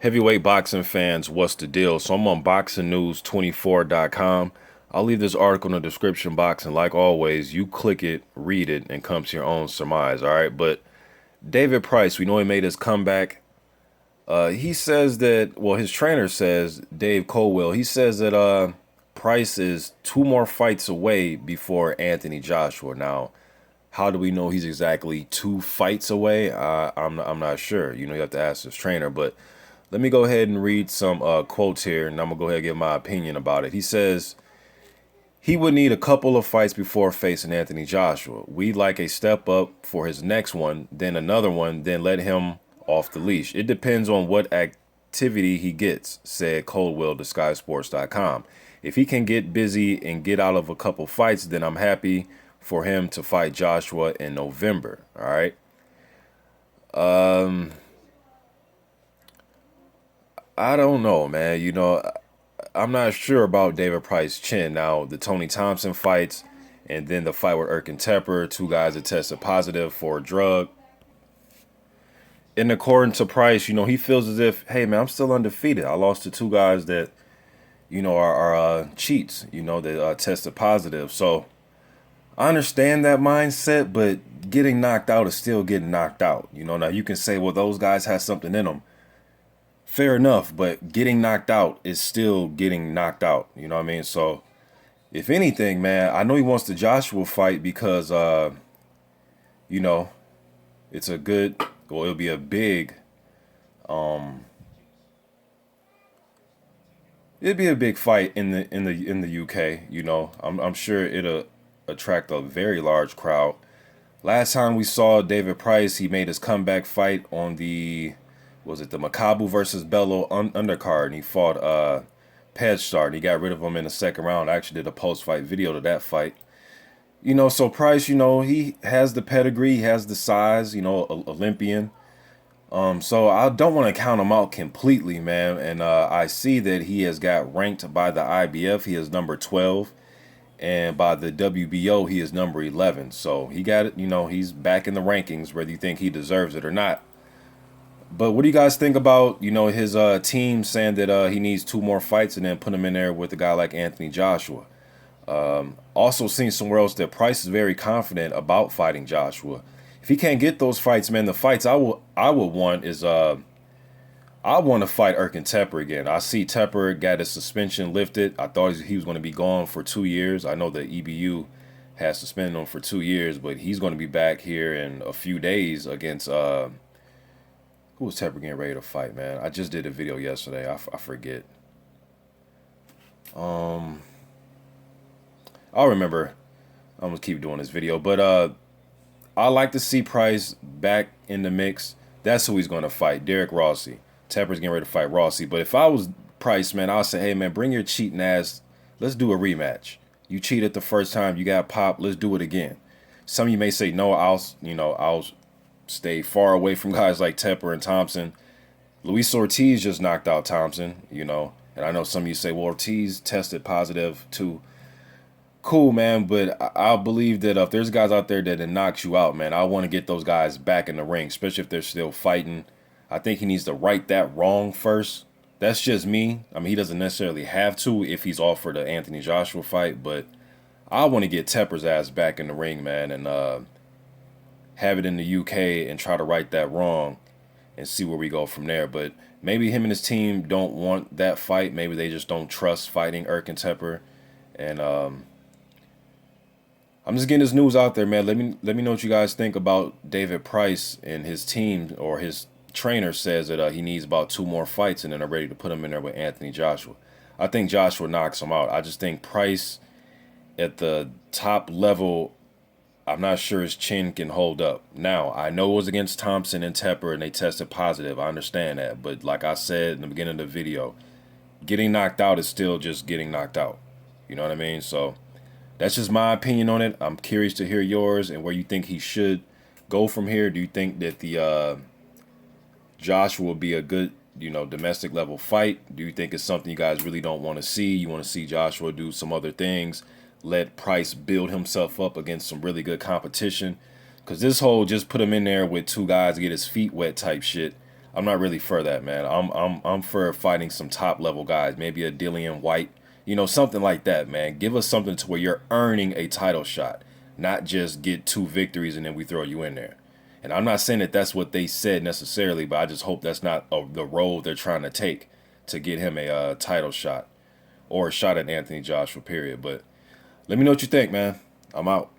Heavyweight boxing fans, what's the deal? So I'm on boxingnews24.com. I'll leave this article in the description box, and like always, you click it, read it, and come to your own surmise, all right? But David Price, we know he made his comeback. He says that, well, his trainer says, Dave Coldwell, he says that Price is two more fights away before Anthony Joshua. Now, how do we know he's exactly two fights away? I'm not sure. You know, you have to ask his trainer, but let me go ahead and read some quotes here, and I'm going to go ahead and give my opinion about it. He says, he would need a couple of fights before facing Anthony Joshua. We'd like a step up for his next one, then another one, then let him off the leash. It depends on what activity he gets, said Coldwell to SkySports.com. If he can get busy and get out of a couple fights, then I'm happy for him to fight Joshua in November. All right. I don't know, man. You know, I'm not sure about David Price's chin. Now, the Tony Thompson fights and then the fight with Teper, two guys that tested positive for a drug. And according to Price, you know, he feels as if, hey, man, I'm still undefeated. I lost to two guys that, you know, are cheats, you know, that tested positive. So I understand that mindset, but getting knocked out is still getting knocked out. You know, now you can say, well, those guys have something in them. Fair enough, but getting knocked out is still getting knocked out. You know what I mean? So, if anything, man, I know he wants the Joshua fight because, you know, it's a good, well, it'll be a big, it'd be a big fight in the UK. You know, I'm sure it'll attract a very large crowd. Last time we saw David Price, he made his comeback fight on the, was it the Makabu versus Bellew undercard, and he fought Pejsar, and he got rid of him in the second round. I actually did a post-fight video to that fight. You know, so Price, you know, he has the pedigree, he has the size, you know, Olympian. So I don't want to count him out completely, man. And I see that he has got ranked by the IBF. He is number 12. And by the WBO, he is number 11. So he got it, you know, he's back in the rankings, whether you think he deserves it or not. But what do you guys think about, you know, his team saying that he needs two more fights and then put him in there with a guy like Anthony Joshua? Also seen somewhere else that Price is very confident about fighting Joshua. If he can't get those fights, man, the fights I would want is I want to fight Teper again. I see Teper got his suspension lifted. I thought he was going to be gone for 2 years. I know the EBU has suspended him for 2 years, but he's going to be back here in a few days against who was Teper getting ready to fight, man? I just did a video yesterday. I forget. I'll remember. I'm gonna keep doing this video, but I like to see Price back in the mix. That's who he's gonna fight, Derek Rossi. Teper's getting ready to fight Rossi. But if I was Price, man, I'll say, hey, man, bring your cheating ass. Let's do a rematch. You cheated the first time, you got popped. Let's do it again. Some of you may say, no, I'll stay far away from guys like Teper and Thompson. Luis Ortiz just knocked out Thompson, you know. And I know some of you say, well, Ortiz tested positive too. Cool, man, but I believe that if there's guys out there that it knocks you out, man, I want to get those guys back in the ring, especially if they're still fighting. I think he needs to right that wrong first. That's just me. I mean, he doesn't necessarily have to if he's offered an Anthony Joshua fight, but I want to get Teper's ass back in the ring, man, and have it in the UK and try to right that wrong and see where we go from there. But maybe him and his team don't want that fight. Maybe they just don't trust fighting Teper. And I'm just getting this news out there, man. Let me know what you guys think about David Price and his team, or his trainer says that he needs about two more fights and then are ready to put him in there with Anthony Joshua. I think Joshua knocks him out. I just think Price at the top level, I'm not sure his chin can hold up. Now, I know it was against Thompson and Teper and they tested positive. I understand that. But like I said in the beginning of the video, getting knocked out is still just getting knocked out. You know what I mean? So that's just my opinion on it. I'm curious to hear yours and where you think he should go from here. Do you think that the Joshua will be a good, you know, domestic level fight? Do you think it's something you guys really don't want to see? You want to see Joshua do some other things? Let Price build himself up against some really good competition? Because this whole just put him in there with two guys to get his feet wet type shit, I'm not really for that, man. I'm for fighting some top level guys, maybe a Dillian White, something like that, man. Give us something to where you're earning a title shot, not just get 2 victories and then we throw you in there. And I'm not saying that that's what they said necessarily, but I just hope that's not the road they're trying to take to get him a title shot or a shot at Anthony Joshua, period. But let me know what you think, man. I'm out.